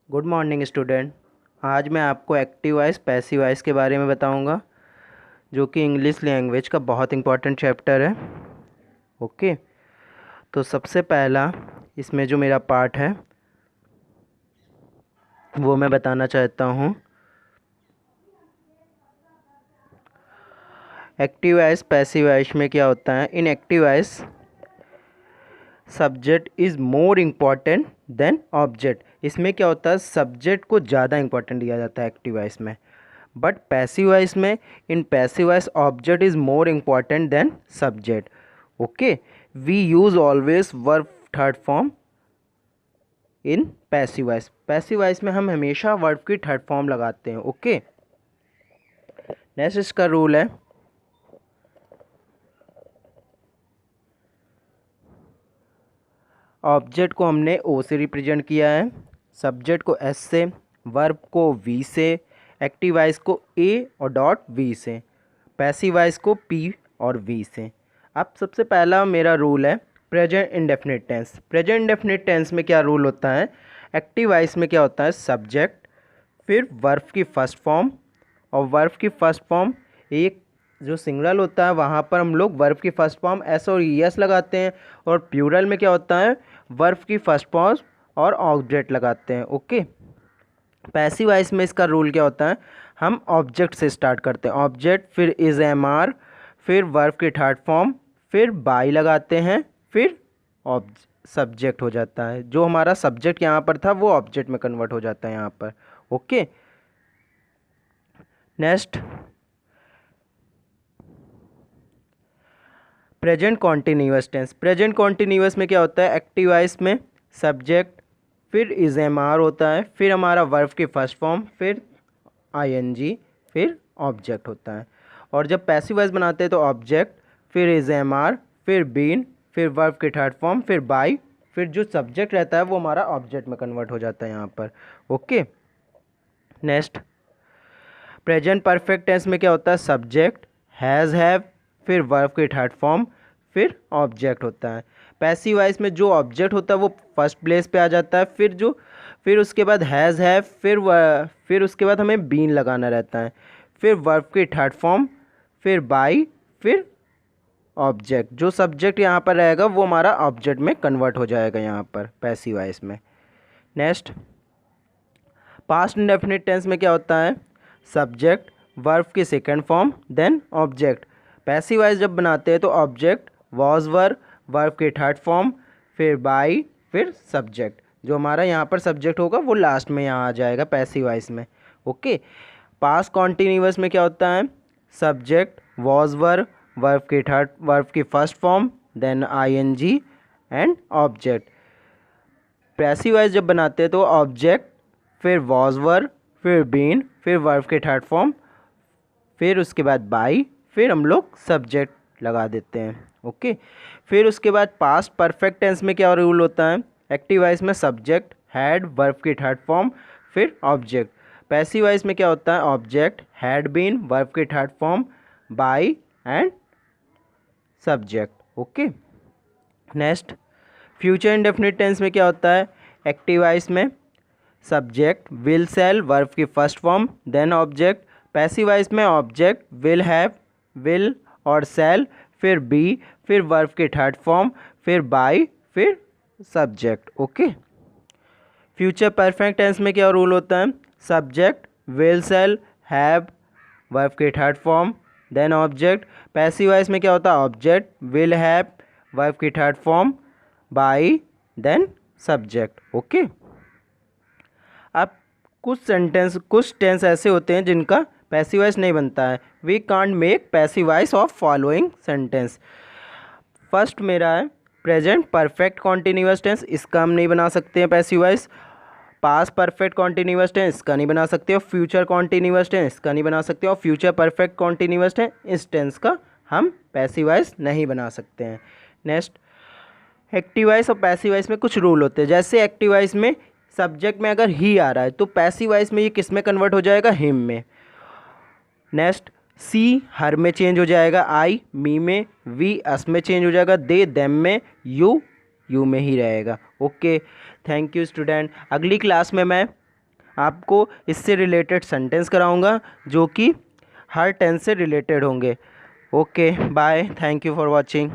Good morning student. आज मैं आपको एक्टिव वॉइस पैसिव वॉइस के बारे में बताऊंगा, जो कि इंग्लिश लैंग्वेज का बहुत इंपॉर्टेंट चैप्टर है। ओके, तो सबसे पहला इसमें जो मेरा पार्ट है वो मैं बताना चाहता हूँ। एक्टिव वॉइस पैसिव वॉइस में क्या होता है? इन active voice subject is more important then object. इसमें क्या होता है, सब्जेक्ट को ज़्यादा इंपॉर्टेंट दिया जाता है एक्टिव वॉइस में। बट पैसिव वॉइस में, in passive voice object is more important than subject. Okay, we use always verb third form in passive voice. Passive voice में हम हमेशा वर्ब की थर्ड फॉर्म लगाते हैं। ओके, नेक्स्ट इसका rule है, ऑब्जेक्ट को हमने ओ से रिप्रेजेंट किया है, सब्जेक्ट को एस से, वर्ब को वी से, एक्टिव वॉइस को ए और डॉट वी से, पैसिव वॉइस को पी और वी से। अब सबसे पहला मेरा रूल है present indefinite tense. Present indefinite tense में क्या रूल होता है? एक्टिव वॉइस में क्या होता है, सब्जेक्ट फिर वर्ब की फर्स्ट फॉर्म, और वर्ब की फर्स्ट फॉर्म एक जो सिंगुलर होता है वहाँ पर हम लोग वर्ब की फर्स्ट फॉर्म एस और ई एस लगाते हैं, और प्लूरल में क्या होता है, वर्ब की फर्स्ट फॉर्म और ऑब्जेक्ट लगाते हैं। ओके, पैसिव वॉइस में इसका रूल क्या होता है, हम ऑब्जेक्ट से स्टार्ट करते हैं, ऑब्जेक्ट फिर इज एम आर, फिर वर्ब की थर्ड फॉर्म, फिर बाई लगाते हैं, फिर सब्जेक्ट हो जाता है। जो हमारा सब्जेक्ट यहाँ पर था वो ऑब्जेक्ट में कन्वर्ट हो जाता है यहाँ पर। Okay, next present continuous tense. Present continuous में क्या होता है, एक्टिव वॉइस में सब्जेक्ट फिर इज एम आर होता है, फिर हमारा वर्ब की फर्स्ट फॉर्म, फिर आईएनजी, फिर ऑब्जेक्ट होता है। और जब पैसिव वॉइस बनाते हैं तो ऑब्जेक्ट फिर इज एम आर, फिर बीन, फिर वर्ब की थर्ड फॉर्म, फिर बाई, फिर जो सब्जेक्ट रहता है वो हमारा ऑब्जेक्ट में कन्वर्ट हो जाता है यहाँ पर। Okay, next present perfect tense में क्या होता है, सब्जेक्ट हैज़ हैव, फिर वर्ब की थर्ड फॉर्म, फिर ऑब्जेक्ट होता है। पैसिव वॉइस में जो ऑब्जेक्ट होता है वो फर्स्ट प्लेस पे आ जाता है, फिर उसके बाद हैज़ हैव, फिर उसके बाद हमें बीन लगाना रहता है, फिर वर्ब की थर्ड फॉर्म, फिर बाई, फिर ऑब्जेक्ट। जो सब्जेक्ट यहाँ पर रहेगा वो हमारा ऑब्जेक्ट में कन्वर्ट हो जाएगा यहाँ पर पैसिव वॉइस में। नेक्स्ट पास्ट इंडेफिनिट टेंस में क्या होता है, सब्जेक्ट वर्ब की second form then object. Passive voice जब बनाते हैं तो ऑब्जेक्ट वॉज वर्ब की थर्ड फॉर्म, फिर बाई, फिर सब्जेक्ट। जो हमारा यहाँ पर सब्जेक्ट होगा वो लास्ट में यहाँ आ जाएगा पैसिव वॉइस में। ओके, पास्ट कॉन्टिन्यूअस में क्या होता है, सब्जेक्ट वॉज वर्ब की first form, then ING and object. Passive voice जब बनाते हैं तो ऑब्जेक्ट फिर वॉज वर्ब, फिर बीन, फिर वर्ब के थर्ड फॉर्म, फिर उसके बाद बाई, फिर हम लोग सब्जेक्ट लगा देते हैं। ओके, फिर उसके बाद पास्ट परफेक्ट टेंस में क्या रूल होता है, एक्टिव वॉइस में सब्जेक्ट हैड, वर्ब की थर्ड फॉर्म, फिर ऑब्जेक्ट। पैसिव वॉइस में क्या होता है, ऑब्जेक्ट हैड बीन, वर्ब की third form, by and subject. Okay, next future indefinite tense में क्या होता है, एक्टिव वॉइस में सब्जेक्ट विल सेल, वर्ब की first form, then object. Passive voice में ऑब्जेक्ट विल हैव, विल और सेल, फिर बी, फिर वर्ब की थर्ड फॉर्म, फिर बाई, फिर subject. Okay, future perfect tense में क्या रूल होता है, subject will shall, have, verb की third form, then object. Passive voice में क्या होता है, ऑब्जेक्ट विल हैव, वर्ब की third form, by, then subject. Okay, अब कुछ टेंस ऐसे होते हैं जिनका पैसिव वॉइस नहीं बनता है। We can't make passive voice of following sentence. First मेरा है प्रेजेंट परफेक्ट कॉन्टिन्यूअस टेंस, इसका हम नहीं बना सकते हैं passive voice. Past perfect continuous tense इसका नहीं बना सकते, और फ्यूचर कॉन्टिन्यूअस टेंस इसका नहीं बना सकते, और फ्यूचर परफेक्ट कॉन्टिन्यूअस टेंस इस टेंस का हम पैसिव वॉइस नहीं बना सकते हैं। नेक्स्ट एक्टिव वॉइस और पैसिव वॉइस में कुछ रूल होते हैं। जैसे एक्टिव वॉइस में सब्जेक्ट में अगर ही आ रहा है तो पैसिव वॉइस में ये किस में कन्वर्ट हो जाएगा, हिम में। नेक्स्ट सी हर में चेंज हो जाएगा, आई मी में, वी अस में चेंज हो जाएगा, दे देम में, यू में ही रहेगा। Okay, thank you student. अगली क्लास में मैं आपको इससे रिलेटेड सेंटेंस कराऊंगा जो कि हर टेंस से रिलेटेड होंगे। Okay bye, thank you for watching.